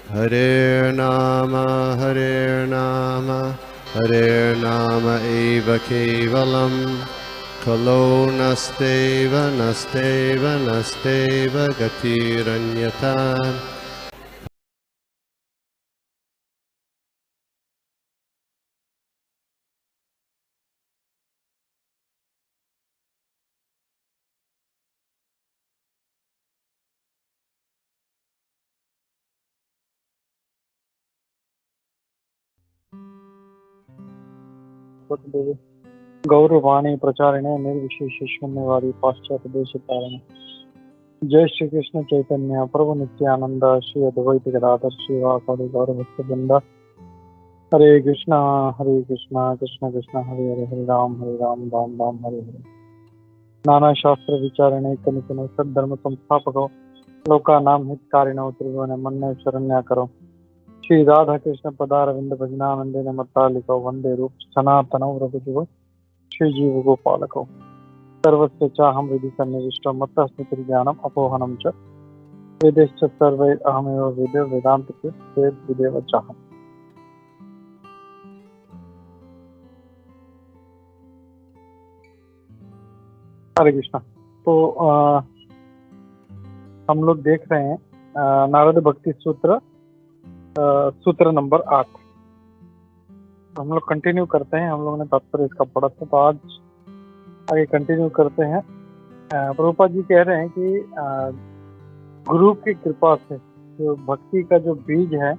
Hare Nama, Hare Nama eva kevalam, Kalo nasteva, nasteva, nasteva gatiranyata. गौरवाणी प्रचारिणे निर्विशेष शून्यवादी पाश्चात्य देश तारिणे। जय श्री कृष्ण चैतन्य प्रभु नित्यानंद श्री अद्वैत गदाधर श्रीवासादि गौर भक्तवृंद। हरे कृष्णा कृष्ण कृष्ण हरे हरे, हरे राम राम राम हरे हरे। नाना शास्त्र विचारिणे कनिकनो सद्धर्म संस्थापको, लोका नाम हितकारिणो त्रिभुवन मन्य शरण्या करो। श्री राधा कृष्ण पदारविंद भजनानंदे मत्तालिको, वंदे रूप सनातनौ रघुजुगो श्री जीव गोपालको। सर्वस्य चाहं हृदि सन्निविष्टो मत्तः स्मृतिर्ज्ञानम् अपोहनं च, वेदैश्च सर्वैः अहमेव वेदो वेदान्तिके वेद विदेव चाहम्। हरे कृष्णा। तो हम लोग देख रहे हैं नारद भक्ति सूत्र, सूत्र नंबर 8। हम लोग कंटिन्यू करते हैं। हम लोगों ने तात्पर्य इसका पढ़ा था, तो आज आगे कंटिन्यू करते हैं। प्रभुपाद जी कह रहे हैं कि गुरु की कृपा से जो भक्ति का जो बीज है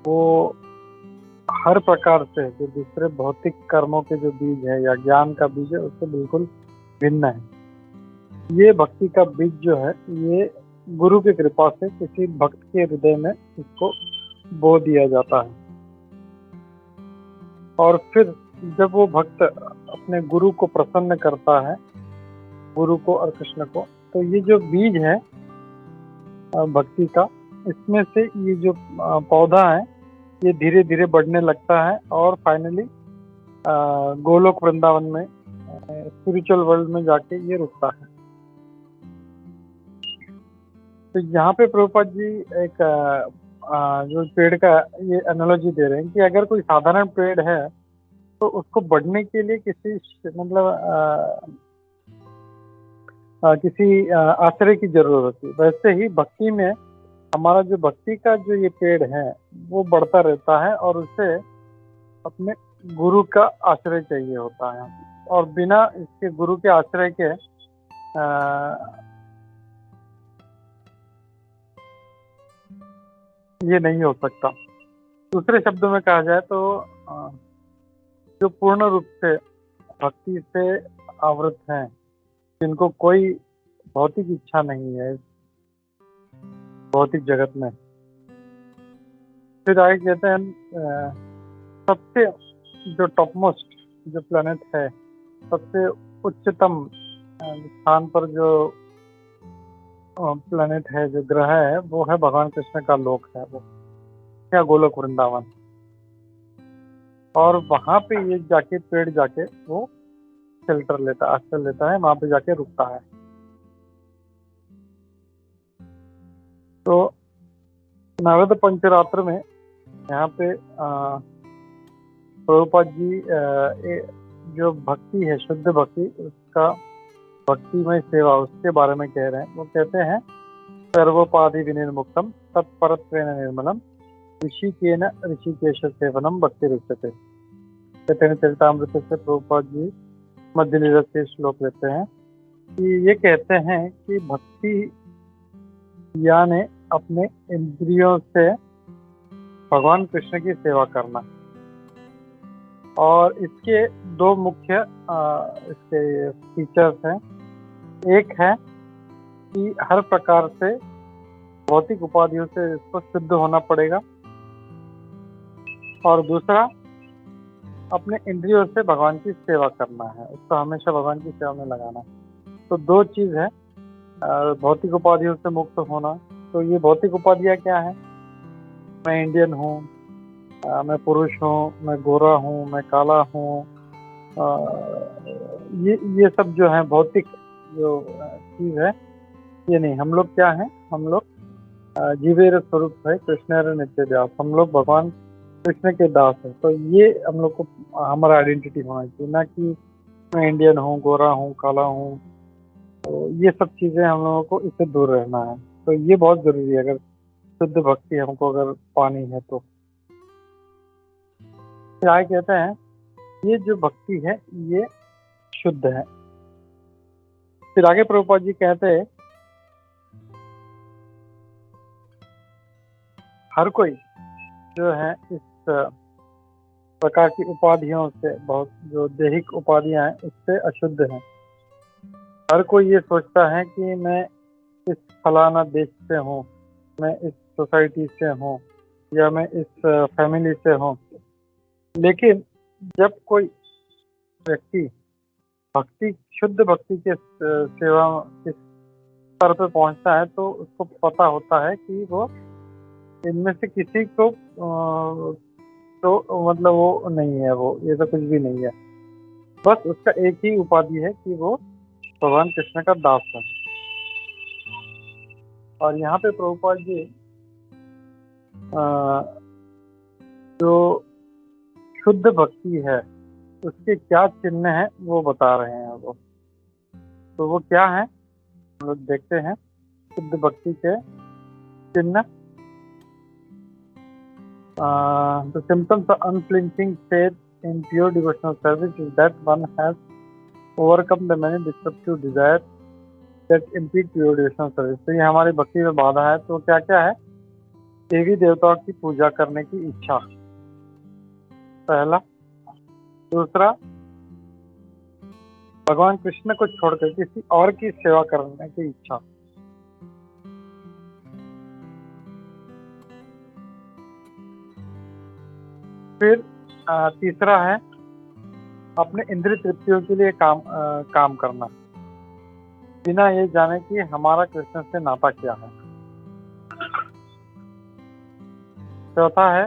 वो हर प्रकार से जो दूसरे भौतिक कर्मों के जो बीज है या ज्ञान का बीज है उससे बिल्कुल भिन्न है। ये भक्ति का बीज जो है ये गुरु की कृपा से किसी भक्त के हृदय में इसको बो दिया जाता है, और फिर जब वो भक्त अपने गुरु को प्रसन्न करता है, गुरु को और कृष्ण को, तो ये जो बीज है भक्ति का, इसमें से ये जो पौधा है ये धीरे धीरे बढ़ने लगता है और फाइनली गोलोक वृंदावन में स्पिरिचुअल वर्ल्ड में जाके ये रुकता है। तो यहाँ पे प्रभुपाद जी एक जो पेड़ का ये एनालॉजी दे रहे हैं कि अगर कोई साधारण पेड़ है तो उसको बढ़ने के लिए किसी मतलब किसी आश्रय की जरूरत होती है। वैसे ही भक्ति में हमारा जो भक्ति का जो ये पेड़ है वो बढ़ता रहता है और उसे अपने गुरु का आश्रय चाहिए होता है, और बिना इसके गुरु के आश्रय के ये नहीं हो सकता। दूसरे शब्दों में कहा जाए तो जो पूर्ण रूप से भक्ति से आवृत हैं, जिनको कोई भौतिक इच्छा नहीं है भौतिक जगत में, फिर आगे कहते हैं सबसे जो टॉपमोस्ट जो प्लेनेट है, सबसे उच्चतम स्थान पर जो प्लेनेट है, जो ग्रह है, वो है भगवान कृष्ण का लोक है, वो या गोलोक वृंदावन। और वहां पे ये जाके पेड़ जाके वो शेल्टर लेता है, आश्रय लेता है, वहां पे जाके रुकता है। तो नारद पंचरात्र में यहाँ पे प्रभुपाद जी जो भक्ति है, शुद्ध भक्ति, उसका भक्तिमय सेवा, उसके बारे में कह रहे हैं। वो कहते हैं सर्वोपाधि विनिर्मुक्तम तत्परत्वेन निर्मलम ऋषिकेन ऋषिकेश सेवनम भक्ति रुच्यते। चैतन्य चरितामृत से प्रभुपाद जी मध्य लीला से श्लोक लेते हैं कि ये कहते हैं कि भक्ति यानी अपने इंद्रियों से भगवान कृष्ण की सेवा करना। और इसके दो मुख्य इसके फीचर्स हैं। एक है कि हर प्रकार से भौतिक उपाधियों से इसको शुद्ध होना पड़ेगा, और दूसरा अपने इंद्रियों से भगवान की सेवा करना है, उसको हमेशा भगवान की सेवा में लगाना है। तो दो चीज है, भौतिक उपाधियों से मुक्त होना। तो ये भौतिक उपाधियां क्या है? मैं इंडियन हूँ, मैं पुरुष हूँ, मैं गोरा हूँ, मैं काला हूँ, ये सब जो है भौतिक जो चीज है, ये नहीं। हम लोग क्या है? हम लोग जीवेर स्वरूप है कृष्ण नित्य दास, हम लोग भगवान कृष्ण के दास है। तो ये हम लोग को हमारा आइडेंटिटी होना चाहिए, ना कि मैं इंडियन हूँ, गोरा हूँ, काला हूँ। तो ये सब चीज़ें हम लोगों को इससे दूर रहना है। तो ये बहुत ज़रूरी है अगर शुद्ध भक्ति हमको अगर पानी है तो। फिर आगे कहते हैं ये जो भक्ति है ये शुद्ध है। फिर आगे प्रभुपाद जी कहते हैं हर कोई जो है इस प्रकार की उपाधियों से, बहुत जो दैहिक उपाधियां हैं उससे अशुद्ध है। हर कोई ये सोचता है कि मैं इस फलाना देश से हूँ, मैं इस सोसाइटी से हूँ, या मैं इस फैमिली से हूँ। लेकिन जब कोई व्यक्ति भक्ति, शुद्ध भक्ति के सेवा इस स्तर पर पहुंचता है तो उसको पता होता है कि वो इनमें से किसी को तो मतलब वो नहीं है, वो ये तो कुछ भी नहीं है। बस उसका एक ही उपाधि है कि वो भगवान कृष्ण का दास है। और यहाँ पे प्रभुपाद जी जो शुद्ध भक्ति है उसके क्या चिन्ह है वो बता रहे हैं वो। तो वो क्या है हम लोग देखते हैं। शुद्ध भक्ति के चिन्ह, the symptoms of unflinching faith in pure devotional service is that one has overcome the many destructive desires that impede pure devotional service। तो ये हमारी भक्ति में बाधा है। तो क्या क्या है? देवी देवताओं की पूजा करने की इच्छा, पहला। दूसरा, भगवान कृष्ण को छोड़कर किसी और की सेवा करने की इच्छा। फिर तीसरा है अपने इंद्रिय तृप्तियों के लिए काम करना बिना ये जाने कि हमारा कृष्ण से नाता क्या है। चौथा है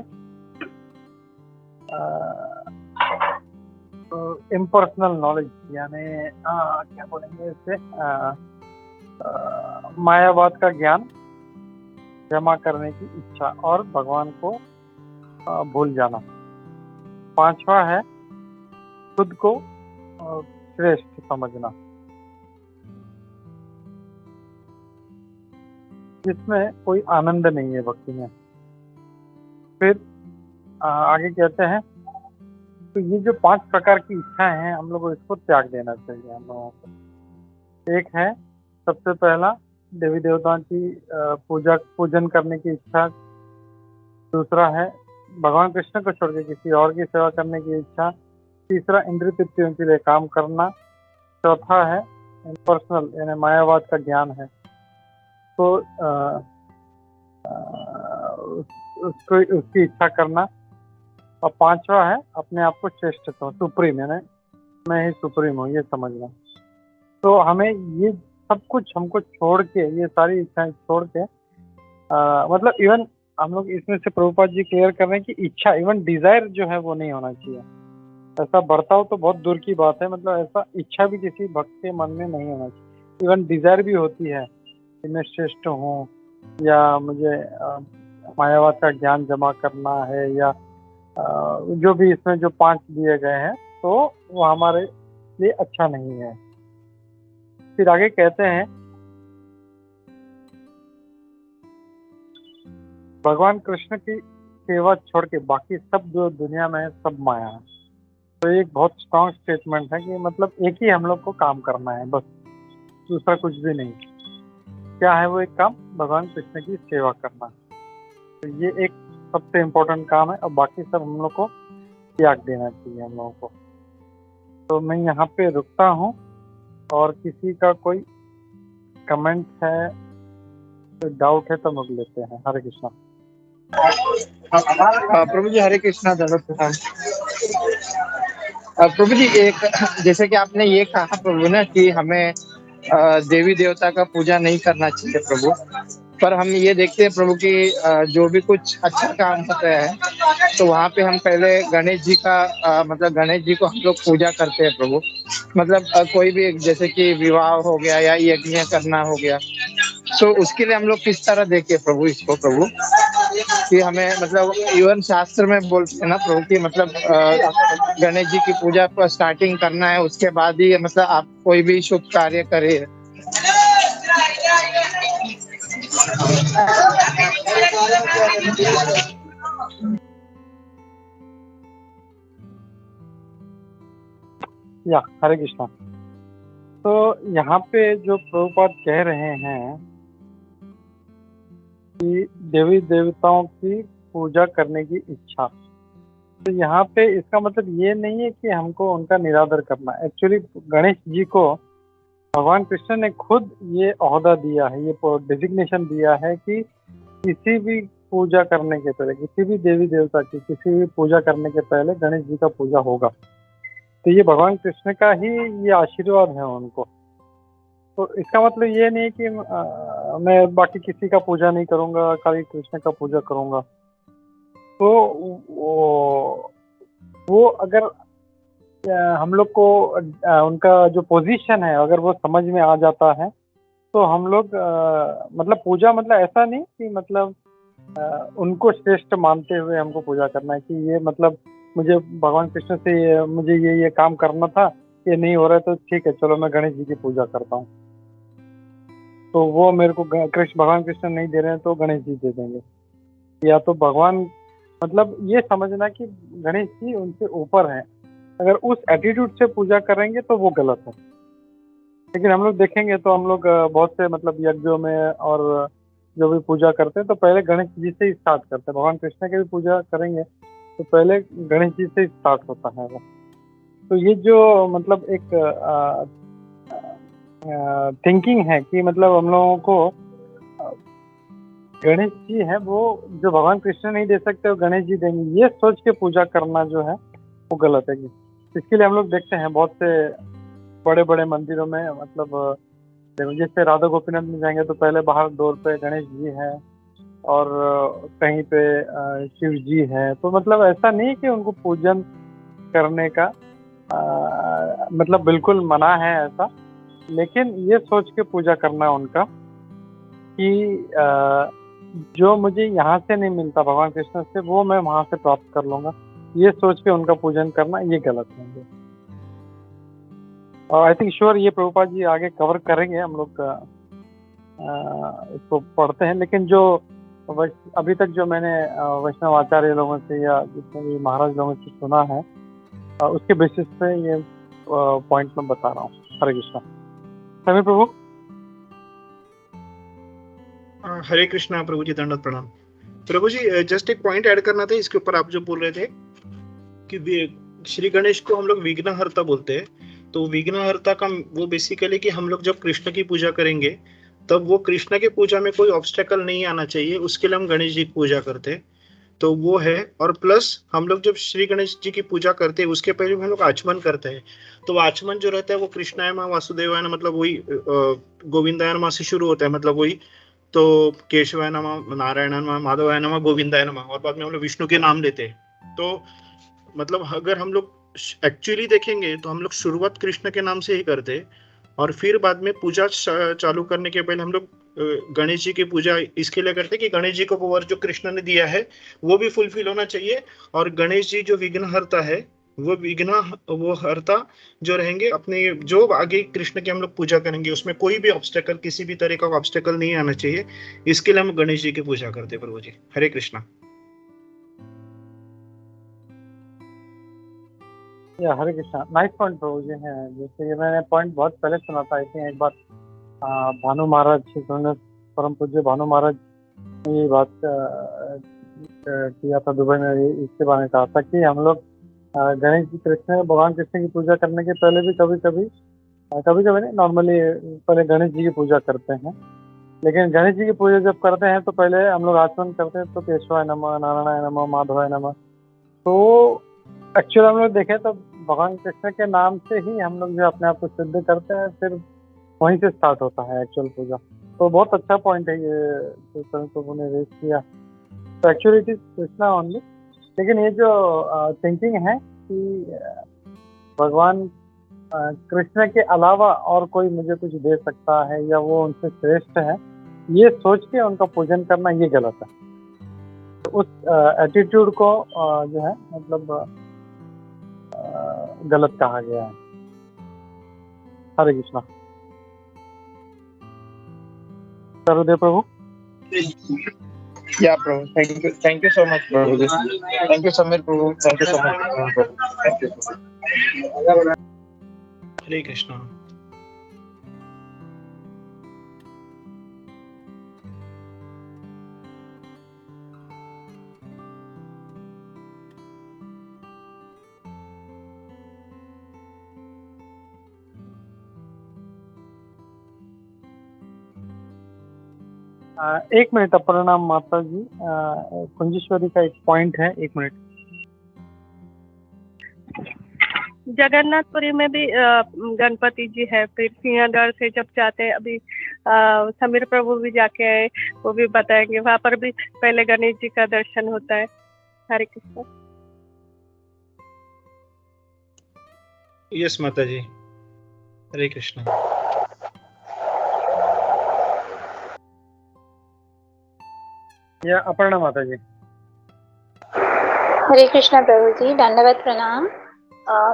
इम्पर्सनल नॉलेज, यानी क्या बोलेंगे इससे, मायावाद का ज्ञान जमा करने की इच्छा और भगवान को भूल जाना। पांचवा है खुद को श्रेष्ठ समझना, जिसमें कोई आनंद नहीं है भक्ति में। फिर आगे कहते हैं तो ये जो 5 प्रकार की इच्छाएं हैं हम लोग को इसको त्याग देना चाहिए हम लोगों को। एक है सबसे पहला देवी देवताओं की पूजन करने की इच्छा। दूसरा है भगवान कृष्ण को छोड़ के किसी और की सेवा करने की इच्छा। तीसरा इंद्रिय तृप्तियों के लिए काम करना। चौथा है इम्पर्सनल यानी मायावाद का ज्ञान है, तो उसकी इच्छा करना। और पांचवा है अपने आप को श्रेष्ठ सुप्रीम, यानी मैं ही सुप्रीम हूँ ये समझना। तो हमें ये सब कुछ हमको छोड़ के, ये सारी इच्छाएं छोड़ के मतलब इवन हम लोग इसमें से प्रभुपाद जी क्लियर कर रहे हैं कि इच्छा, इवन डिजायर जो है वो नहीं होना चाहिए। ऐसा बर्ताव तो बहुत दूर की बात है, मतलब ऐसा इच्छा भी किसी भक्त के मन में नहीं होना चाहिए। इवन डिजायर भी होती है कि मैं श्रेष्ठ हूँ, या मुझे मायावाद का ज्ञान जमा करना है, या जो भी इसमें जो 5 दिए गए हैं, तो वो हमारे लिए अच्छा नहीं है। फिर आगे कहते हैं भगवान कृष्ण की सेवा छोड़ के बाकी सब जो दुनिया में है सब माया है। तो एक बहुत स्ट्रॉन्ग स्टेटमेंट है कि मतलब एक ही हम लोग को काम करना है, बस दूसरा कुछ भी नहीं। क्या है वो एक काम? भगवान कृष्ण की सेवा करना। तो ये एक सबसे इम्पोर्टेंट काम है, और बाकी सब हम लोग को त्याग देना चाहिए हम लोगों को। तो मैं यहाँ पे रुकता हूँ, और किसी का कोई कमेंट है, कोई डाउट है तो हम लेते हैं। हरे कृष्णा। प्रभु जी हरे कृष्णा। प्रभु जी एक, जैसे कि आपने ये कहा प्रभु ना कि हमें देवी देवता का पूजा नहीं करना चाहिए प्रभु, पर हम ये देखते हैं प्रभु कि जो भी कुछ अच्छा काम होता है तो वहाँ पे हम पहले गणेश जी का मतलब गणेश जी को हम लोग पूजा करते हैं प्रभु। मतलब कोई भी जैसे कि विवाह हो गया या यज्ञ करना हो गया, तो उसके लिए हम लोग किस तरह देखें प्रभु इसको प्रभु, कि हमें मतलब इवन शास्त्र में बोलते हैं ना प्रभु कि मतलब गणेश जी की पूजा पर स्टार्टिंग करना है, उसके बाद ही मतलब आप कोई भी शुभ कार्य करे। या हरे कृष्णा। तो यहाँ पे जो प्रभुपाद कह रहे हैं कि देवी देवताओं की पूजा करने की इच्छा, तो यहाँ पे इसका मतलब ये नहीं है कि हमको उनका निरादर करना। एक्चुअली गणेश जी को भगवान कृष्ण ने खुद ये ओहदा दिया है, ये डिजिग्नेशन दिया है कि किसी भी पूजा करने के पहले, किसी भी देवी देवता की किसी भी पूजा करने के पहले गणेश जी का पूजा होगा। तो ये भगवान कृष्ण का ही ये आशीर्वाद है उनको। तो इसका मतलब ये नहीं है कि मैं बाकी किसी का पूजा नहीं करूंगा, खाली कृष्ण का पूजा करूंगा। तो वो अगर हम लोग को उनका जो पोजीशन है अगर वो समझ में आ जाता है, तो हम लोग मतलब पूजा मतलब ऐसा नहीं कि मतलब उनको श्रेष्ठ मानते हुए हमको पूजा करना है कि ये मतलब मुझे भगवान कृष्ण से मुझे ये काम करना था, ये नहीं हो रहा है तो ठीक है चलो मैं गणेश जी की पूजा करता हूँ। तो वो मेरे को भगवान कृष्ण नहीं दे रहे हैं तो गणेश जी दे देंगे। या तो भगवान मतलब ये समझना कि गणेश जी उनसे ऊपर हैं, अगर उस एटीट्यूड से पूजा करेंगे तो वो गलत है। लेकिन हम लोग देखेंगे तो हम लोग बहुत से मतलब यज्ञों में और जो भी पूजा करते हैं तो पहले गणेश जी से ही स्टार्ट करते हैं। भगवान कृष्ण की भी पूजा करेंगे तो पहले गणेश जी से ही स्टार्ट होता है वो। तो ये जो मतलब एक थिंकिंग है कि मतलब हम लोगों को गणेश जी है वो जो भगवान कृष्ण नहीं दे सकते वो गणेश जी देंगे, ये सोच के पूजा करना जो है वो गलत है। इसके लिए हम लोग देखते हैं बहुत से बड़े बड़े मंदिरों में मतलब जैसे राधा गोपीनाथ में जाएंगे तो पहले बाहर डोर पे गणेश जी है और कहीं पे शिव जी है। तो मतलब ऐसा नहीं कि उनको पूजन करने का मतलब बिल्कुल मना है ऐसा, लेकिन ये सोच के पूजा करना उनका कि जो मुझे यहाँ से नहीं मिलता भगवान कृष्ण से वो मैं वहाँ से प्राप्त कर लूँगा, ये सोच के उनका पूजन करना ये गलत है। और आई थिंक श्योर ये प्रभुपाद जी आगे कवर करेंगे, हम लोग इसको पढ़ते हैं। लेकिन जो अभी तक जो मैंने वैष्णव आचार्य लोगों से या जितने भी महाराज लोगों से सुना है उसके बेसिस पे ये पॉइंट मैं बता रहा हूँ। हरे कृष्णा। समीर प्रभु। हरे कृष्णा प्रभु जी, दंडवत प्रणाम। प्रभु जी जस्ट एक पॉइंट ऐड करना था इसके ऊपर। आप जो बोल रहे थे कि श्री गणेश को हम लोग विघ्नहर्ता बोलते हैं, तो विघ्नहर्ता का वो बेसिकली कि हम लोग जब कृष्ण की पूजा करेंगे तब वो कृष्ण की पूजा में कोई ऑब्स्टेकल नहीं आना चाहिए, उसके लिए हम गणेश जी की पूजा करते हैं। तो वो है। और प्लस हम लोग जब श्री गणेश जी की पूजा करते हैं उसके पहले हम लोग आचमन करते हैं। तो आचमन जो रहता है वो कृष्णाय नमः वासुदेवाय नमः मतलब वही गोविंदाय नमः से शुरू होता है, मतलब वही तो केशवाय नमः, नारायण नमः, माधवाय नमः, गोविंदाय नमः, और बाद में हम लोग विष्णु के नाम लेते हैं। तो मतलब अगर हम लोग एक्चुअली देखेंगे तो हम लोग शुरुआत कृष्ण के नाम से ही करते हैं, और फिर बाद में पूजा चालू करने के पहले हम लोग गणेश जी की पूजा इसके लिए करते हैं कि गणेश जी को वो वर जो कृष्ण ने दिया है वो भी फुलफिल होना चाहिए। और गणेश जी जो विघ्नहर्ता है वो हर्ता जो रहेंगे अपने, जो आगे कृष्ण की हम लोग पूजा करेंगे उसमें कोई भी ऑब्स्टेकल, किसी भी तरह का ऑब्स्टेकल नहीं आना चाहिए। इसके लिए हम गणेश जी की पूजा करते हैं प्रभु जी। हरे कृष्णा। या हरे कृष्णा। नाइस पॉइंट प्रभु जी है। जैसे ये मैंने पॉइंट बहुत पहले सुना था, आई थिंक एक बार भानु महाराज परम पूज्य भानु महाराज ने ये बात किया था दुबई में, इसके बारे में कहा था कि हम लोग गणेश जी कृष्ण भगवान कृष्ण की पूजा करने के पहले भी कभी कभी नहीं, नॉर्मली पहले गणेश जी की पूजा करते हैं। लेकिन गणेश जी की पूजा जब करते हैं तो पहले हम लोग आचमन करते हैं, तो केशवाय नमः, नारायणाय नमः, माधवाय नमः। तो एक्चुअली हम लोग देखें तो भगवान कृष्ण के नाम से ही हम लोग जो अपने आप को सिद्ध करते हैं, फिर वहीं से स्टार्ट होता है एक्चुअल पूजा। तो बहुत अच्छा पॉइंट है ये प्रभु ने रेज किया। तो actually it is Krishna only. लेकिन ये जो थिंकिंग है कि भगवान कृष्ण के अलावा और कोई मुझे कुछ दे सकता है या वो उनसे श्रेष्ठ है, ये सोच के उनका पूजन करना ये गलत है। तो उस एटीट्यूड को जो है मतलब गलत कहा गया है। हरे कृष्णा। सर्वदेव प्रभु। या प्रभु, थैंक यू सो मच प्रभु जी, थैंक यू समीर प्रभु, थैंक यू सो मच प्रभु, थैंक यू। हरे कृष्णा। एक मिनट, प्रणाम माता जी। कुंजेश्वरी का एक पॉइंट है, एक मिनट। जगन्नाथपुरी में भी गणपति जी है, फिर सिंहगढ़ से जब जाते हैं, अभी समीर प्रभु भी जाके आए, वो भी बताएंगे। वहाँ पर भी पहले गणेश जी का दर्शन होता है। हरे कृष्ण। यस माता जी, हरे कृष्णा। या अपर्णा माता जी। हरे कृष्णा प्रभु जी, दंडवत प्रणाम।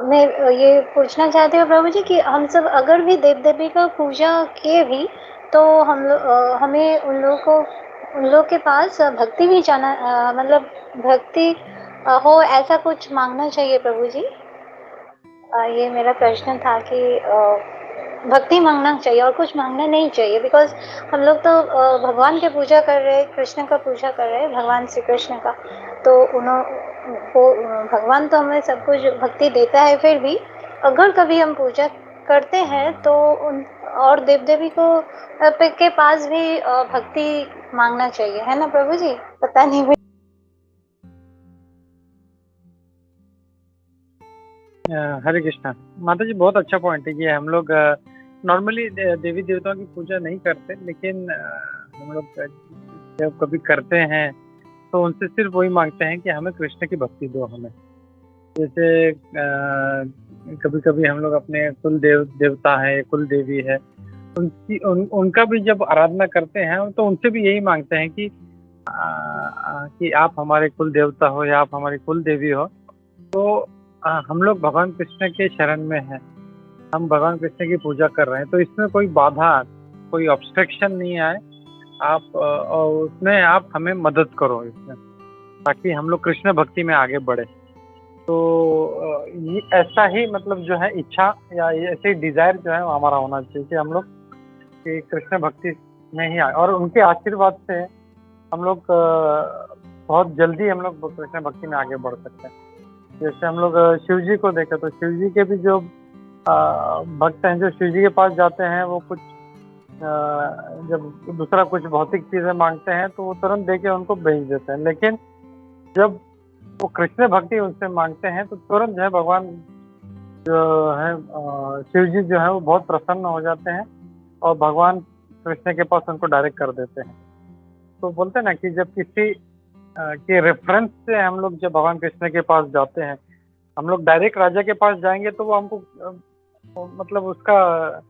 मैं ये पूछना चाहती हूँ प्रभु जी कि हम सब अगर भी देव देवी का पूजा किए भी, तो हमें उन लोग के पास भक्ति भी जाना, मतलब भक्ति हो, ऐसा कुछ मांगना चाहिए प्रभु जी। ये मेरा प्रश्न था कि भक्ति मांगना चाहिए और कुछ मांगना नहीं चाहिए, बिकॉज हम लोग तो भगवान की पूजा कर रहे हैं, कृष्ण का पूजा कर रहे हैं, भगवान श्री कृष्ण का। तो भगवान तो हमें सब कुछ भक्ति देता है, फिर भी अगर कभी हम पूजा करते हैं तो उन और देव देवी को के पास भी भक्ति मांगना चाहिए, है ना प्रभु जी? पता नहीं। हरे कृष्णा माता जी, बहुत अच्छा पॉइंट है। ये हम लोग नॉर्मली देवी देवताओं की पूजा नहीं करते, लेकिन हम लोग जब कभी करते हैं तो उनसे सिर्फ वही मांगते हैं कि हमें कृष्ण की भक्ति दो। हमें जैसे कभी कभी हम लोग अपने कुल देवता है, कुल देवी है, उनका भी जब आराधना करते हैं तो उनसे भी यही मांगते हैं कि आप हमारे कुल देवता हो या आप हमारी कुल देवी हो। तो हम लोग भगवान कृष्ण के शरण में हैं, हम भगवान कृष्ण की पूजा कर रहे हैं, तो इसमें कोई बाधा, कोई ऑब्स्ट्रक्शन नहीं आए। आप और उसमें आप हमें मदद करो इसमें, ताकि हम लोग कृष्ण भक्ति में आगे बढ़े। तो ये ऐसा ही मतलब जो है इच्छा या ऐसे डिजायर जो है हमारा होना चाहिए कि हम लोग कि कृष्ण भक्ति में ही आए, और उनके आशीर्वाद से हम लोग बहुत जल्दी हम लोग कृष्ण भक्ति में आगे बढ़ सकते हैं। जैसे हम लोग शिव जी को देखें तो शिव जी के भी जो भक्त हैं, जो शिव जी के पास जाते हैं, वो कुछ जब दूसरा कुछ भौतिक चीजें मांगते हैं तो वो तुरंत देके उनको भेज देते हैं, लेकिन जब वो कृष्ण भक्ति उनसे मांगते हैं तो तुरंत जो है भगवान जो है शिव जी जो है वो बहुत प्रसन्न हो जाते हैं और भगवान कृष्ण के पास उनको डायरेक्ट कर देते हैं। तो बोलते हैं ना कि जब किसी के रेफरेंस से हम लोग जब भगवान कृष्ण के पास जाते हैं, हम लोग डायरेक्ट राजा के पास जाएंगे तो वो हमको मतलब उसका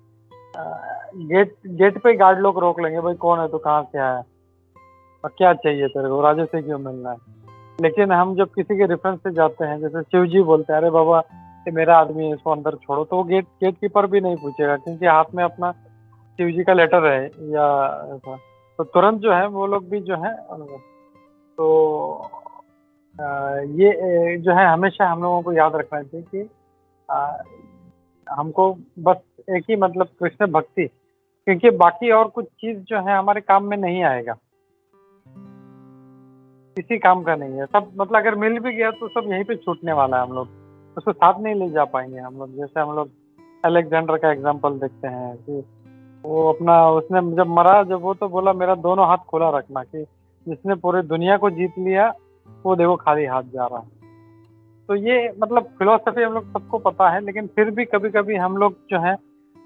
गेट पे गार्ड लोग रोक लेंगे, भाई कौन है, तो कहाँ से आया और क्या चाहिए तेरे को, राजा से क्यों मिलना है। लेकिन हम जब किसी के रेफरेंस से जाते हैं, जैसे शिव जी बोलते हैं, अरे बाबा ये मेरा आदमी है, इसको अंदर छोड़ो, तो वो गेट कीपर भी नहीं पूछेगा, क्योंकि हाथ में अपना शिव जी का लेटर है या ऐसा, तो तुरंत जो है वो लोग भी जो है। तो ये जो है हमेशा हम लोगों को याद रखना चाहिए कि हमको बस एक ही मतलब कृष्ण भक्ति, क्योंकि बाकी और कुछ चीज जो है हमारे काम में नहीं आएगा, किसी काम का नहीं है। सब मतलब अगर मिल भी गया तो सब यहीं पे छूटने वाला है, हम लोग उसको साथ नहीं ले जा पाएंगे हम लोग। जैसे हम लोग अलेक्जेंडर का एग्जाम्पल देखते हैं कि वो अपना उसने जब मरा, जब वो तो बोला मेरा दोनों हाथ खुला रखना, कि जिसने पूरी दुनिया को जीत लिया वो देखो खाली हाथ जा रहा है। तो ये मतलब फिलोसफी हम लोग सबको पता है, लेकिन फिर भी कभी कभी हम लोग जो है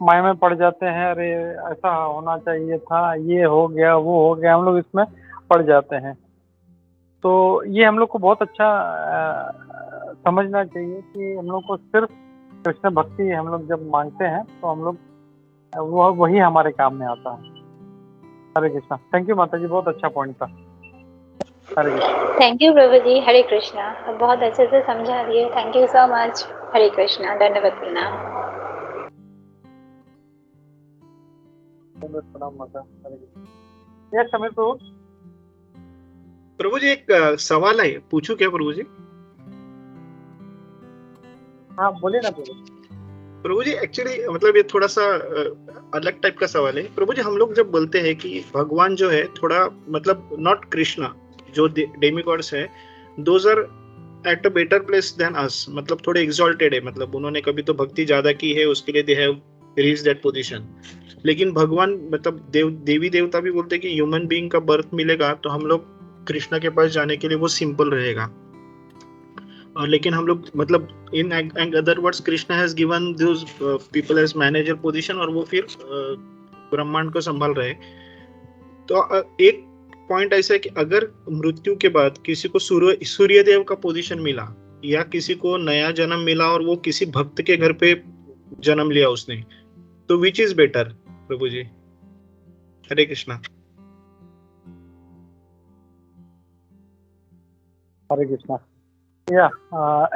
माया में पड़ जाते हैं, अरे ऐसा होना चाहिए था, ये हो गया वो हो गया, हम लोग इसमें पड़ जाते हैं। तो ये हम लोग को बहुत अच्छा समझना चाहिए कि हम लोग को सिर्फ कृष्ण भक्ति हम लोग जब मांगते हैं तो हम लोग वही हमारे काम में आता है। हरे कृष्णा। थैंक यू माता जी, बहुत अच्छा पॉइंट था। हरे कृष्णा। थैंक यू प्रभु जी। हरे कृष्णा, बहुत अच्छे से समझा दिए। Thank you so much. Hare Krishna, दंडवत प्रणाम। प्रणाम माता। हरे कृष्णा। यस समीर प्रभु। प्रभु जी एक सवाल है, पूछूं क्या प्रभु जी? हाँ बोलिए ना प्रभु। प्रभु जी एक्चुअली मतलब ये थोड़ा सा अलग टाइप का सवाल है। प्रभु जी हम लोग जब बोलते हैं कि भगवान जो है थोड़ा मतलब नॉट कृष्णा, जो डेमिगॉड्स है, those are at a better place than us, मतलब थोड़े एग्जॉल्टेड है, मतलब उन्होंने कभी तो भक्ति ज्यादा की है, उसके लिए they have reach that position. लेकिन भगवान मतलब देवी देवता भी बोलते हैं कि ह्यूमन बीइंग का बर्थ मिलेगा तो हम लोग कृष्णा के पास जाने के लिए वो सिंपल रहेगा। और लेकिन हम लोग मतलब in other words Krishna has given those people as manager position, और वो फिर ब्रह्मांड को संभाल रहे। तो एक पॉइंट ऐसा है कि अगर मृत्यु के बाद किसी को सूर्यदेव का पोजीशन मिला या किसी को नया जन्म मिला और वो किसी भक्त के घर पे जन्म लिया उसने, तो विच इज बेटर प्रभु जी? हरे कृष्णा। हरे कृष्णा। या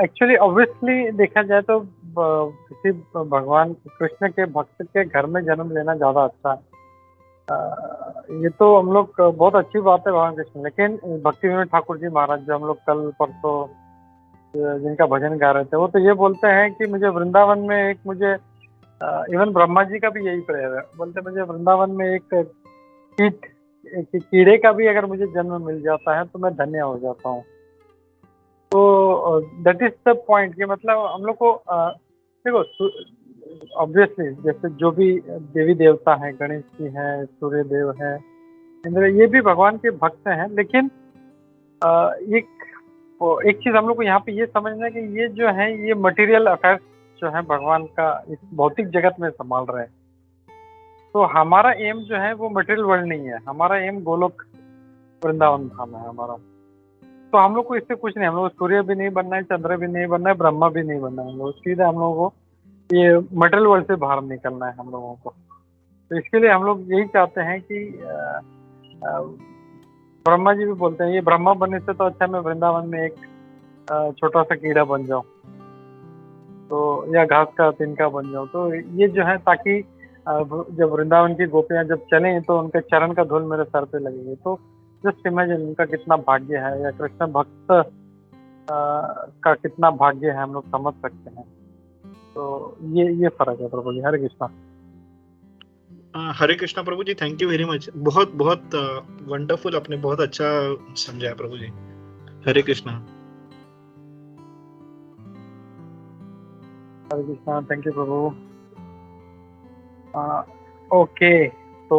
एक्चुअली ऑब्वियसली देखा जाए तो किसी भगवान कृष्ण के भक्त के घर में जन्म लेना ज्यादा अच्छा है। ये तो हम लोग बहुत अच्छी बात है भगवान कृष्ण। लेकिन भक्ति विनोद ठाकुर जी महाराज जो हम लोग कल परसों जिनका भजन गा रहे थे, वो तो ये बोलते हैं कि मुझे वृंदावन में एक, मुझे इवन ब्रह्मा जी का भी यही प्रेयर है, बोलते मुझे वृंदावन में एक कीड़े का भी अगर मुझे जन्म मिल जाता है तो मैं धन्य हो जाता हूँ। तो दैट इज द पॉइंट कि मतलब हम लोग को देखो ऑब्वियसली जैसे जो भी देवी देवता हैं, गणेश जी हैं, सूर्य देव हैं, इंद्र, ये भी भगवान के भक्त हैं। लेकिन एक चीज हम लोग को यहाँ पे ये समझना है कि ये जो है ये मटेरियल अफेयर्स जो है भगवान का इस भौतिक जगत में संभाल रहे हैं। तो हमारा एम जो है वो मटेरियल वर्ल्ड नहीं है, हमारा एम गोलोक वृंदावन धाम है हमारा। तो हम लोग को इससे कुछ नहीं, हम लोग सूर्य भी नहीं बनना है, चंद्र भी नहीं बनना है, ब्रह्मा भी नहीं बनना है। हम लोग सीधा हम लोगों को ये मटेरियल वर्ल्ड से बाहर निकलना है हम लोगों को। तो इसके लिए हम लोग यही चाहते हैं कि ब्रह्मा जी भी बोलते हैं ये ब्रह्मा बनने से तो अच्छा मैं वृंदावन में एक छोटा सा कीड़ा बन जाऊं, तो या घास का तिनका बन जाऊं। तो ये जो है ताकि जब वृंदावन की गोपियां जब चलें तो उनके चरण का धूल मेरे सर पे लगेगी। तो जस्ट इमेजिन उनका कितना भाग्य है, या कृष्ण भक्त का कितना भाग्य है, हम लोग समझ सकते हैं। तो ये फर्क है प्रभु जी। हरे कृष्णा। हरे कृष्णा प्रभु जी, थैंक यू वेरी मच। बहुत बहुत वंडरफुल, आपने बहुत अच्छा समझाया प्रभु जी। हरे कृष्णा। हरे कृष्णा। थैंक यू प्रभु। ओके, तो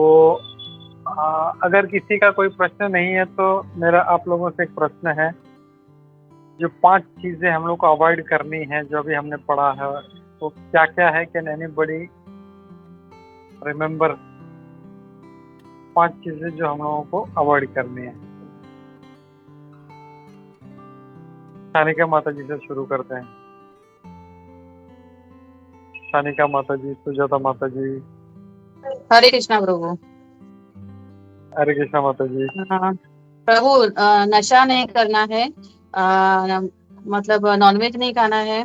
अगर किसी का कोई प्रश्न नहीं है तो मेरा आप लोगों से एक प्रश्न है। जो 5 चीजें हम लोग को अवॉइड करनी है जो अभी हमने पढ़ा है, तो क्या क्या है? कैन एनीबॉडी रिमेम्बर 5 चीजें जो हम लोगों को अवॉइड करनी है? शानिका माता जी से शुरू करते हैं। शानिका माता जी, सुजाता माता जी। हरे कृष्णा प्रभु। हरे कृष्णा माता जी। प्रभु नशा नहीं करना है, मतलब नॉनवेज नहीं खाना है,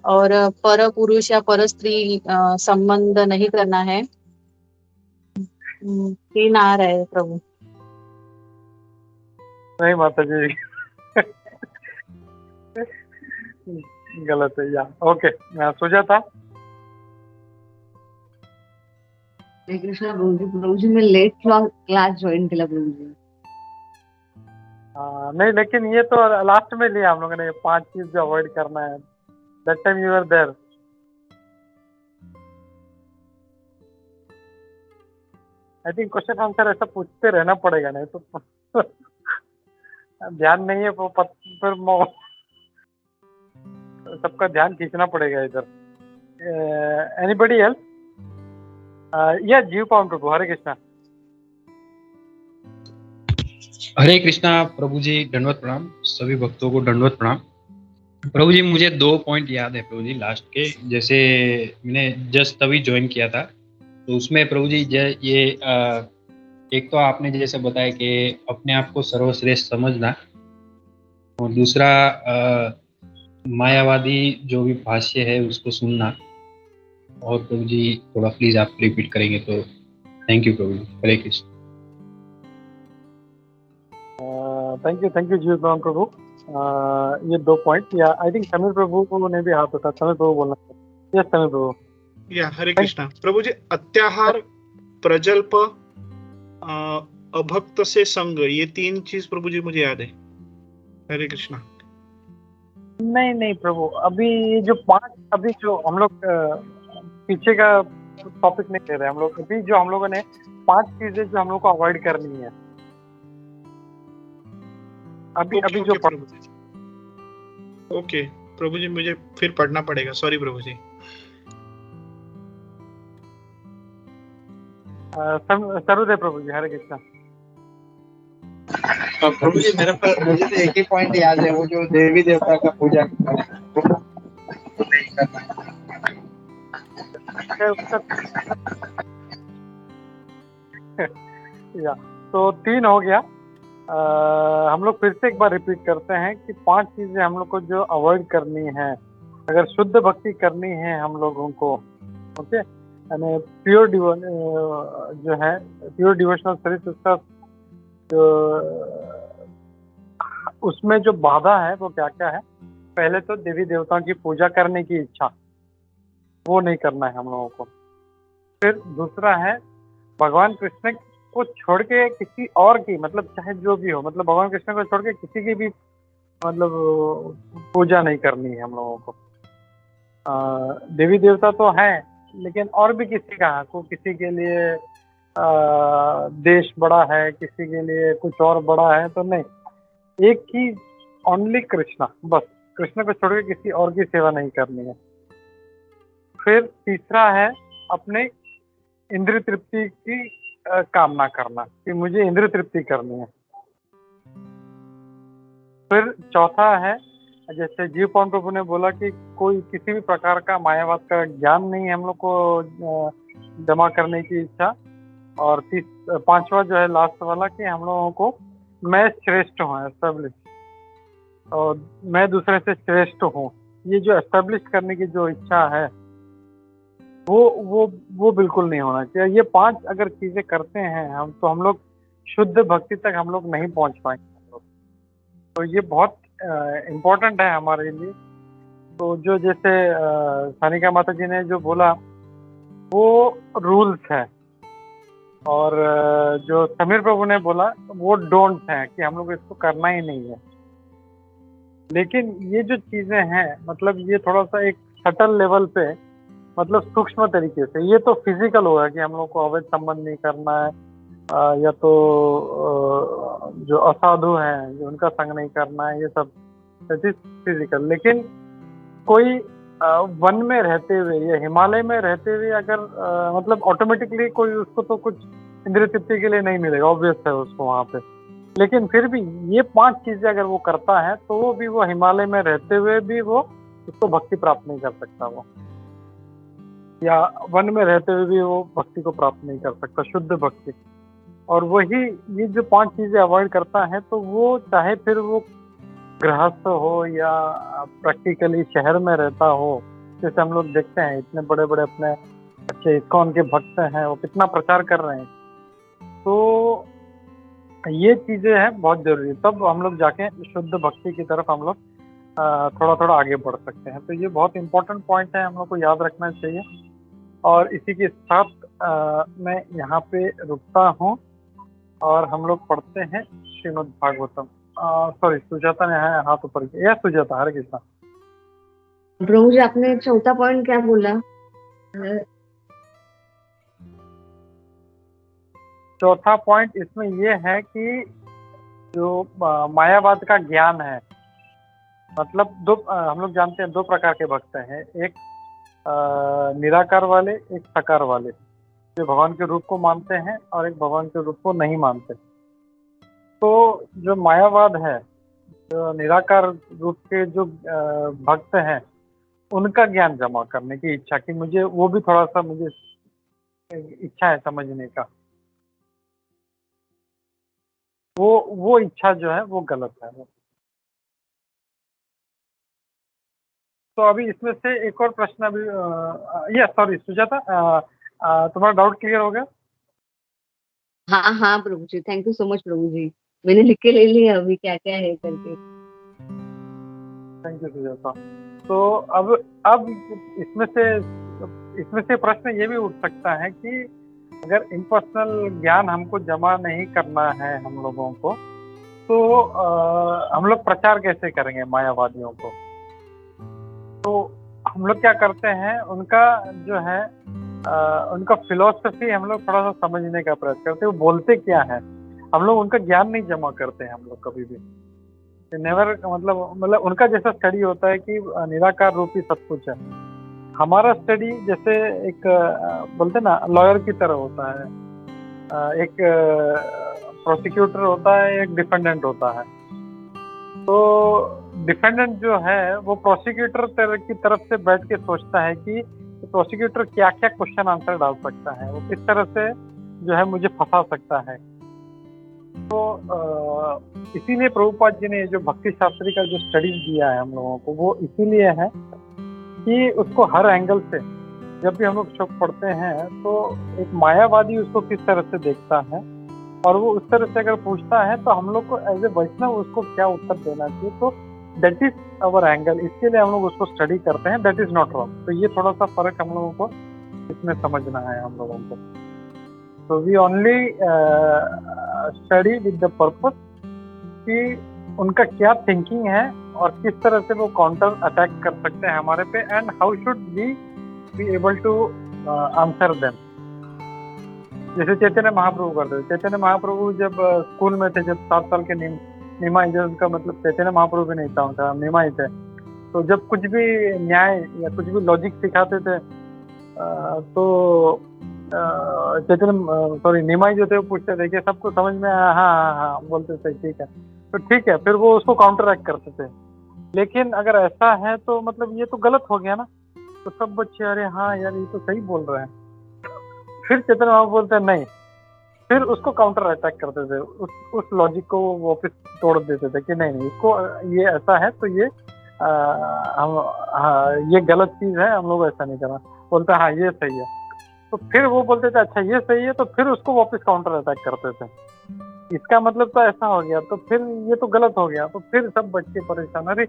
और पर पुरुष या पर स्त्री संबंध नहीं करना है। 3 आ रहे हैं प्रभु। नहीं माता जी गलत है। या ओके, सुजाता। हरे कृष्णा प्रभु जी, मैं लेट क्लास ज्वाइन केला प्रभु जी। नहीं, लेकिन ये तो लास्ट में लिया हम लोगों ने, 5 चीज जो अवॉइड करना है। That time you are there. I think question answer ऐसा पूछते रहना पड़ेगा, नहीं तो ध्यान नहीं है वो फिर सबका ध्यान खींचना पड़ेगा इधर। Anybody else? या जीव पाउंड प्रभु। हरे कृष्णा। हरे कृष्णा प्रभु जी, दंडवत प्रणाम। सभी भक्तों को दंडवत प्रणाम। प्रभु जी मुझे 2 पॉइंट याद है प्रभु जी लास्ट के। जैसे मैंने जस्ट तभी ज्वाइन किया था, तो उसमें प्रभु जी ये एक तो आपने जैसे बताया कि अपने आप को सर्वश्रेष्ठ समझना, और दूसरा मायावादी जो भी भाष्य है उसको सुनना। और प्रभु जी थोड़ा प्लीज आप रिपीट करेंगे तो thank you Prabhu ji. Hare Krishna. Thank you Jeevan Prabhu. ये 2 पॉइंट, या आई थिंक समीर प्रभु ने भी हाथ उठा। समीर प्रभु बोलना। यस समीर प्रभु। या हरे कृष्णा प्रभु जी, अत्याहार, प्रजल्प, अभक्त से संग, ये 3 चीज प्रभु जी मुझे याद है। हरे कृष्णा। नहीं प्रभु, अभी ये जो 5, अभी जो हम लोग पीछे का टॉपिक नहीं ले रहे हम लोग। अभी जो हम लोगों ने 5 चीजें जो हम लोग को अवॉइड करनी है अभी ओके, अभी ओके जो प्रभु जी। ओके प्रभु जी, मुझे फिर पढ़ना पड़ेगा, सॉरी प्रभु जी। सर्वदेव प्रभु जी। हरे कृष्णा। तो प्रभु जी मुझे तो एक ही पॉइंट याद है, वो जो देवी देवता का पूजा करना है, वो नहीं करना है। या तो 3 हो गया। हम लोग फिर से एक बार रिपीट करते हैं कि 5 चीजें हम लोग को जो अवॉइड करनी है अगर शुद्ध भक्ति करनी है हम लोगों को। ओके, यानी प्योर जो है प्योर डिवोशनल सर्विस, उसका जो उसमें जो बाधा है वो क्या क्या है। पहले तो देवी देवताओं की पूजा करने की इच्छा, वो नहीं करना है हम लोगों को। फिर दूसरा है भगवान कृष्ण को छोड़ के किसी और की, मतलब चाहे जो भी हो, मतलब भगवान कृष्ण को छोड़ के किसी की भी मतलब पूजा नहीं करनी है हम लोगों को। देवी देवता तो हैं, लेकिन और भी किसी का, को किसी के लिए देश बड़ा है, किसी के लिए कुछ और बड़ा है, तो नहीं, एक ही ओनली कृष्णा, बस कृष्ण को छोड़ के किसी और की सेवा नहीं करनी है। फिर तीसरा है अपने इंद्रिय तृप्ति की कामना करना, कि मुझे इंद्रिय तृप्ति करनी है। फिर चौथा है, जैसे जीव पवन प्रभु ने बोला कि कोई किसी भी प्रकार का मायावाद का ज्ञान नहीं है हम लोग को जमा करने की इच्छा। और 5वां जो है लास्ट वाला, कि हम लोगों को मैं श्रेष्ठ हूँ, एस्टेब्लिश, और मैं दूसरे से श्रेष्ठ हूँ, ये जो एस्टेब्लिश करने की जो इच्छा है वो बिल्कुल नहीं होना चाहिए। ये 5 अगर चीजें करते हैं हम, तो हम लोग शुद्ध भक्ति तक हम लोग नहीं पहुंच पाएंगे। तो ये बहुत इम्पोर्टेंट है हमारे लिए। तो जो जैसे सानिका माता जी ने जो बोला वो रूल्स है, और जो समीर प्रभु ने बोला वो डोंट है, कि हम लोग इसको करना ही नहीं है। लेकिन ये जो चीजें हैं, मतलब ये थोड़ा सा एक सटल लेवल पे, मतलब सूक्ष्म तरीके से, ये तो फिजिकल होगा कि हम लोग को अवैध संबंध नहीं करना है, या तो जो असाधु हैं जो उनका संग नहीं करना है, ये सब फिजिकल। लेकिन कोई वन में रहते हुए या हिमालय में रहते हुए अगर मतलब ऑटोमेटिकली कोई उसको तो कुछ इंद्रिय तृप्ति के लिए नहीं मिलेगा, ऑब्वियस है उसको वहाँ पे। लेकिन फिर भी ये 5 चीजें अगर वो करता है तो वो भी, वो हिमालय में रहते हुए भी वो उसको भक्ति प्राप्त नहीं कर सकता, वो या वन में रहते हुए भी वो भक्ति को प्राप्त नहीं कर सकता, शुद्ध भक्ति। और वही ये जो 5 चीजें अवॉइड करता है, तो वो चाहे फिर वो गृहस्थ हो या प्रैक्टिकली शहर में रहता हो, जैसे हम लोग देखते हैं इतने बड़े बड़े अपने अच्छे इस्कॉन के भक्त हैं, वो कितना प्रचार कर रहे हैं। तो ये चीजें हैं बहुत जरूरी, तब हम लोग जाके शुद्ध भक्ति की तरफ हम लोग थोड़ा थोड़ा आगे बढ़ सकते हैं। तो ये बहुत इंपॉर्टेंट पॉइंट है, हम लोग को याद रखना चाहिए। और इसी के साथ मैं यहाँ पे रुकता हूँ और हम लोग पढ़ते हैं श्रीमद् भागवतम। सॉरी, सुजाता ने हाथ ऊपर किया। या सुजाता, हरे कृष्णा। प्रभु जी आपने चौथा पॉइंट क्या बोला? चौथा पॉइंट इसमें ये है कि जो मायावाद का ज्ञान है, मतलब हम लोग जानते हैं 2 प्रकार के भक्त हैं, एक निराकार वाले, एक साकार वाले, जो भगवान के रूप को मानते हैं, और एक भगवान के रूप को नहीं मानते। तो जो मायावाद है, जो निराकार रूप के जो भक्त हैं, उनका ज्ञान जमा करने की इच्छा, कि मुझे वो भी थोड़ा सा, मुझे इच्छा है समझने का। वो इच्छा जो है वो गलत है। तो अभी इसमें से एक और प्रश्न अभी ये सॉरी सुजाता, तुम्हारा डाउट क्लियर हो गया? हाँ हाँ प्रभु जी, थैंक यू सो मच प्रभु जी, मैंने लिख के ले लिया अभी क्या क्या है करके। Thank you Sujata. तो अब इसमें से प्रश्न ये भी उठ सकता है कि अगर इम्पर्सनल ज्ञान हमको जमा नहीं करना है हम लोगों को, तो हम लोग प्रचार कैसे करेंगे मायावादियों को? तो हम लोग क्या करते हैं, उनका जो है उनका फिलॉसफी हम लोग थोड़ा सा समझने का प्रयास करते हैं। वो बोलते क्या है, हम लोग उनका ज्ञान नहीं जमा करते हैं हम लोग कभी भी। नेवर मतलब उनका जैसा स्टडी होता है कि निराकार रूपी सब कुछ है, हमारा स्टडी जैसे एक बोलते ना लॉयर की तरह होता है। एक प्रोसिक्यूटर होता है, एक डिफेंडेंट होता है। तो डिफेंडेंट जो है वो प्रोसिक्यूटर की तरफ से बैठ के सोचता है कि प्रोसिक्यूटर क्या क्या क्वेश्चन आंसर डाल सकता है, वो किस तरह से जो है मुझे फंसा सकता है। तो इसीलिए प्रभुपाद जी ने जो भक्ति शास्त्री का जो स्टडीज दिया है हम लोगों को, वो इसीलिए है कि उसको हर एंगल से जब भी हम लोग श्लोक पढ़ते हैं तो एक मायावादी उसको किस तरह से देखता है, और वो उस तरह से अगर पूछता है तो हम लोग को एज ए वैष्णव उसको क्या उत्तर देना चाहिए। तो दैट इज अवर एंगल, इसके लिए हम लोग उसको स्टडी करते हैं। That is not wrong. तो ये थोड़ा सा फर्क हम लोगों को इसमें समझना है हम लोगों को। तो we only study with the purpose कि उनका क्या थिंकिंग है और किस तरह से वो काउंटर अटैक कर सकते हैं हमारे पे, and how should we be able to answer them. जैसे चैतन्य महाप्रभु करते थे। चैतन्य महाप्रभु जब स्कूल में थे, जब 7 साल के निमाई, जो उनका मतलब चैतन्य महाप्रभु भी नहीं था, उनका निमाई थे, तो जब कुछ भी न्याय या कुछ भी लॉजिक सिखाते थे तो चैतन्य निमाई जो थे वो पूछते थे कि सबको समझ में आया? हाँ हाँ हाँ बोलते थे, ठीक है। तो ठीक है, फिर वो उसको काउंटर एक्ट करते थे। लेकिन अगर ऐसा है तो मतलब ये तो गलत हो गया ना। तो सब बच्चे अरे हाँ यार ये तो सही बोल रहे हैं। फिर चैतन्य महाप्रभु बोलते हैं नहीं, फिर उसको काउंटर अटैक करते थे, उस लॉजिक को वो वापस तोड़ देते थे कि नहीं इसको ये ऐसा है तो ये ये गलत चीज है, हम लोग ऐसा नहीं करना। बोलते हाँ ये सही है, तो फिर वो बोलते थे अच्छा ये सही है, तो फिर उसको वापस काउंटर अटैक करते थे। इसका मतलब तो ऐसा हो गया, तो फिर ये तो गलत हो गया। तो फिर सब बच्चे परेशान, अरे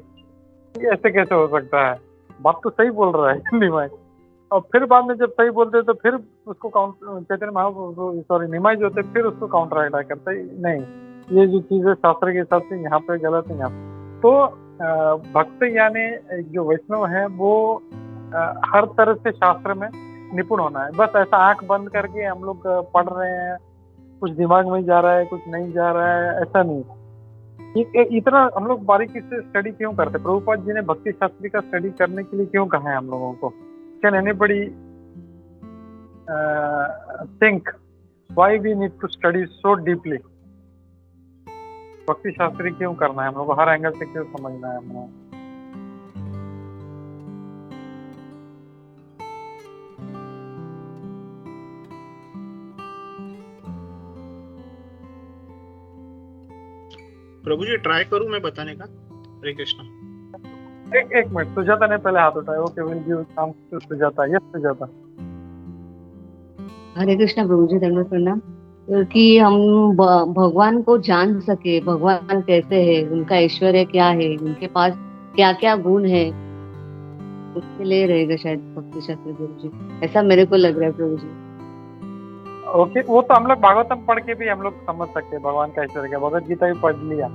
ये ऐसे कैसे हो सकता है, बात तो सही बोल रहा है निमाई। और फिर बाद में जब सही बोलते तो फिर उसको चैतन्य महाप्रभु सॉरी निमाई जो थे फिर उसको काउंटर अटैक करते, नहीं ये जो चीज है शास्त्र के हिसाब से यहाँ पे गलत है। यहाँ तो भक्त यानी जो वैष्णव है वो हर तरह से शास्त्र में निपुण होना है। बस ऐसा आंख बंद करके हम लोग पढ़ रहे हैं, कुछ दिमाग में जा रहा है कुछ नहीं जा रहा है, ऐसा नहीं। इतना हम लोग बारीकी से स्टडी क्यों करते? प्रभुपाद जी ने भक्ति शास्त्री का स्टडी करने के लिए क्यों कहा है हम लोगों को? Can anybody think why we need to study so deeply? भक्ति शास्त्री क्यों करना है हम लोग को, हर एंगल से क्यों समझना है हम लोग? प्रभु जी ट्राई करूं मैं बताने का? हरे कृष्णा। एक मिनट, सुजाता ने पहले हाथ उठाया। Okay, will give chance to Sujata. Yes Sujata. Hare Krishna प्रभु जी, धन्यवाद प्रणाम। कि हम भगवान को जान सके, भगवान कैसे है, उनका ऐश्वर्य क्या है, उनके पास क्या क्या गुण है, उसके लिए रहेगा शायद भक्ति शास्त्री प्रभु जी, ऐसा मेरे को लग रहा है प्रभु जी। ओके, वो तो हम लोग भागवतम पढ़ के भी हम लोग समझ सकते हैं भगवान का ऐश्वर्य क्या। भगवत गीता भी पढ़ लिया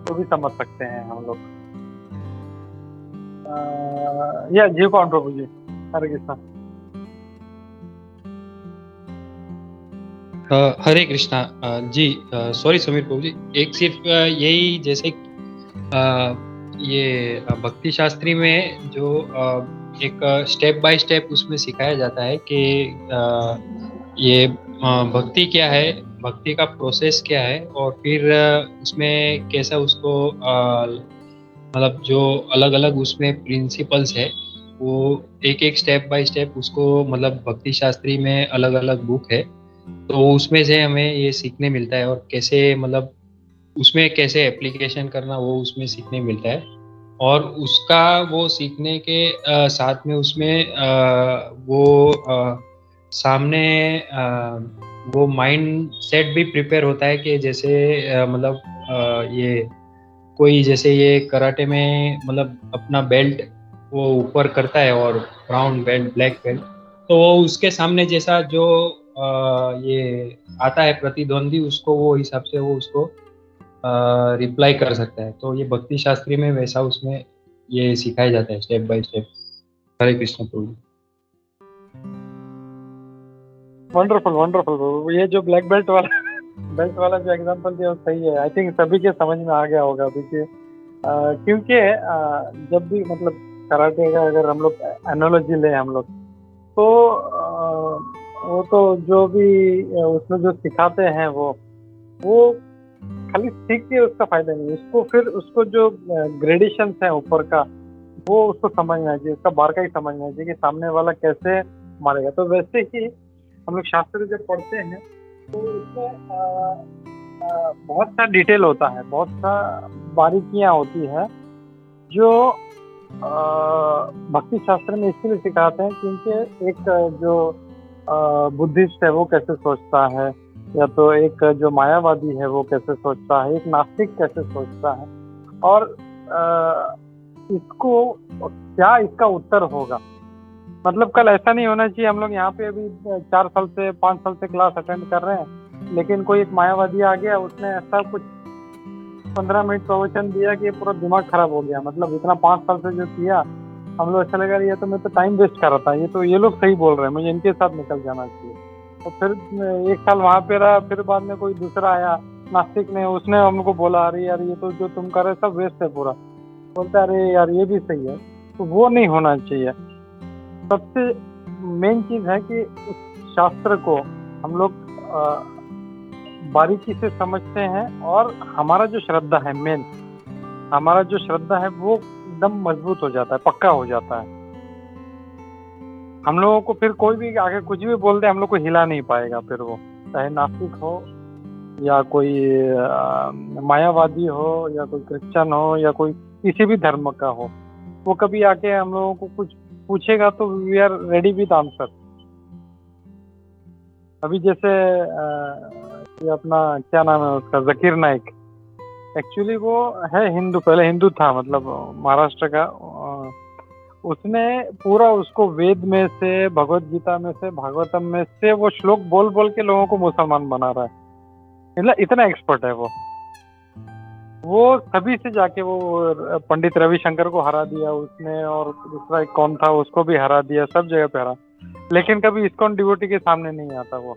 तो भी समझ सकते हैं हम लोग। या जीव कौन प्रभु जी? हरे कृष्णा। हरे कृष्णा जी। सॉरी समीर प्रभु जी, एक सिर्फ यही जैसे ये भक्ति शास्त्री में जो एक स्टेप बाय स्टेप उसमें सिखाया जाता है कि ये भक्ति क्या है, भक्ति का प्रोसेस क्या है, और फिर उसमें कैसा उसको मतलब जो अलग अलग उसमें प्रिंसिपल्स है वो एक स्टेप बाय स्टेप उसको मतलब भक्ति शास्त्री में अलग अलग बुक है, तो उसमें से हमें ये सीखने मिलता है और कैसे मतलब उसमें कैसे एप्लीकेशन करना वो उसमें सीखने मिलता है। और उसका वो सीखने के साथ में उसमें सामने वो माइंड सेट भी प्रिपेयर होता है कि जैसे मतलब ये कोई जैसे ये कराटे में मतलब अपना बेल्ट वो ऊपर करता है और ब्राउन बेल्ट ब्लैक बेल्ट, तो वो उसके सामने जैसा जो ये आता है प्रतिद्वंदी उसको वो हिसाब से वो उसको रिप्लाई कर सकता है। तो ये भक्ति शास्त्री में वैसा उसमें ये सिखाया जाता है step by step. Hare Krishna Prabhu. Wonderful wonderful. ये जो ब्लैक बेल्ट वाला जो एग्जांपल दिया वो सही है। आई थिंक सभी के समझ में आ गया होगा अभी कि क्योंकि जब भी मतलब कराटे का अगर हम लोग एनालॉजी ले हम लोग तो वो तो जो भी उसमें जो सिखाते हैं वो खाली सीख के उसका फायदा नहीं, उसको फिर उसको जो ग्रेडेशंस है ऊपर का वो उसको समझना चाहिए, उसका बारकाई समझना चाहिए कि सामने वाला कैसे मारेगा। तो वैसे ही हम लोग शास्त्र जब पढ़ते हैं तो उसमें बहुत सा डिटेल होता है, बहुत सा बारीकियां होती है जो भक्ति शास्त्र में इसलिए सिखाते हैं क्योंकि एक जो बुद्धिस्ट है वो कैसे सोचता है, या तो एक जो मायावादी है वो कैसे सोचता है, एक नास्तिक कैसे सोचता है, और इसको क्या इसका उत्तर होगा। मतलब कल ऐसा नहीं होना चाहिए हम लोग यहाँ पे अभी 4 साल से 5 साल से क्लास अटेंड कर रहे हैं लेकिन कोई एक मायावादी आ गया उसने ऐसा कुछ 15 मिनट प्रवचन दिया कि पूरा दिमाग खराब हो गया। मतलब इतना 5 साल से जो किया हम लोग अच्छा लगा, ये तो मैं तो टाइम वेस्ट कर रहा था, ये तो ये लोग सही बोल रहे हैं, मुझे इनके साथ निकल जाना चाहिए। तो फिर 1 साल वहाँ पे रहा, फिर बाद में कोई दूसरा आया नास्तिक ने, उसने हमको बोला अरे यार ये तो जो तुम कर रहे सब वेस्ट है पूरा। बोलते अरे यार ये भी सही है। तो वो नहीं होना चाहिए। सबसे मेन चीज है कि उस शास्त्र को हम लोग बारीकी से समझते हैं और हमारा जो श्रद्धा है मेन, हमारा जो श्रद्धा है वो एकदम मजबूत हो जाता है, पक्का हो जाता है। हम लोगों को फिर कोई भी आगे कुछ भी बोल दे हम लोग को हिला नहीं पाएगा। फिर वो चाहे नास्तिक हो या कोई मायावादी हो या कोई क्रिश्चियन हो या कोई किसी भी धर्म का हो, वो कभी आके हम लोगों को कुछ पूछेगा तो we are ready with answer. अभी जैसे ये अपना क्या नाम है उसका, जकीर नाइक, एक्चुअली वो है हिंदू, पहले हिंदू था, मतलब महाराष्ट्र का। उसने पूरा उसको वेद में से, भगवत गीता में से, भागवतम में से वो श्लोक बोल बोल के लोगों को मुसलमान बना रहा है। मतलब इतना एक्सपर्ट है वो सभी से जाके वो पंडित रविशंकर को हरा दिया उसने, और दूसरा एक कौन था उसको भी हरा दिया, सब जगह पे हरा, लेकिन कभी इस्कॉन डिवोटी के सामने नहीं आता। वो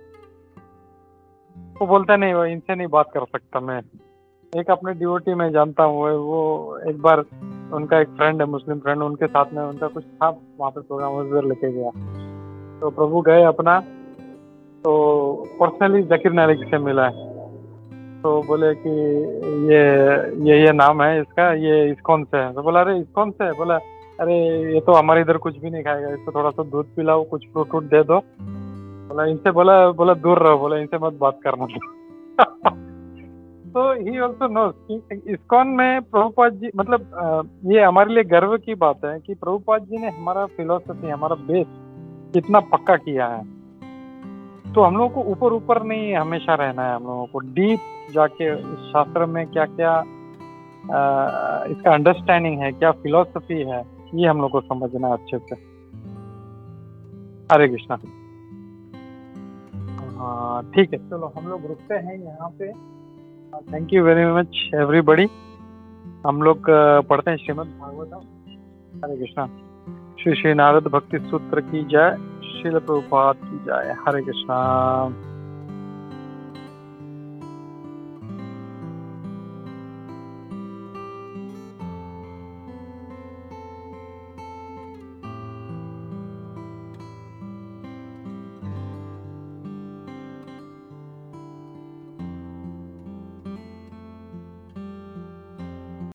बोलता नहीं, वो इनसे नहीं बात कर सकता मैं। एक अपने डिवोटी में जानता हूँ, वो एक बार उनका एक फ्रेंड है मुस्लिम फ्रेंड, उनके साथ में उनका कुछ था वहाँ पे प्रोग्राम, उधर लेके गया तो प्रभु गए अपना, तो पर्सनली जकीर नाइक से मिला है। तो बोले कि ये नाम है इसका, ये इस्कॉन से है। तो बोला अरे इस्कॉन से है? बोला अरे ये तो हमारे इधर कुछ भी नहीं खाएगा, इसको थोड़ा सा दूध पिलाओ, कुछ फ्रूट व्रूट दे दो। बोला इनसे बोला दूर रहो, बोला इनसे मत बात करना। तो ही ऑल्सो नोस कि इस्कॉन में प्रभुपाद जी, मतलब ये हमारे लिए गर्व की बात है कि प्रभुपाद जी ने हमारा फिलोसफी, हमारा बेस कितना पक्का किया है। तो हम लोगों को ऊपर ऊपर नहीं हमेशा रहना है, हम लोगों को डीप जाके इस शास्त्र में क्या क्या इसका अंडरस्टैंडिंग है, क्या फिलोसफी है, ये हम लोग को समझना है अच्छे से। हरे कृष्णा। हाँ ठीक है, चलो हम लोग रुकते हैं यहाँ पे। Thank you very much everybody. हम लोग पढ़ते हैं श्रीमद् भागवतम। हरे कृष्णा। श्री श्री नारद भक्ति सूत्र की जय, श्रील प्रभुपाद की जय। हरे कृष्णा।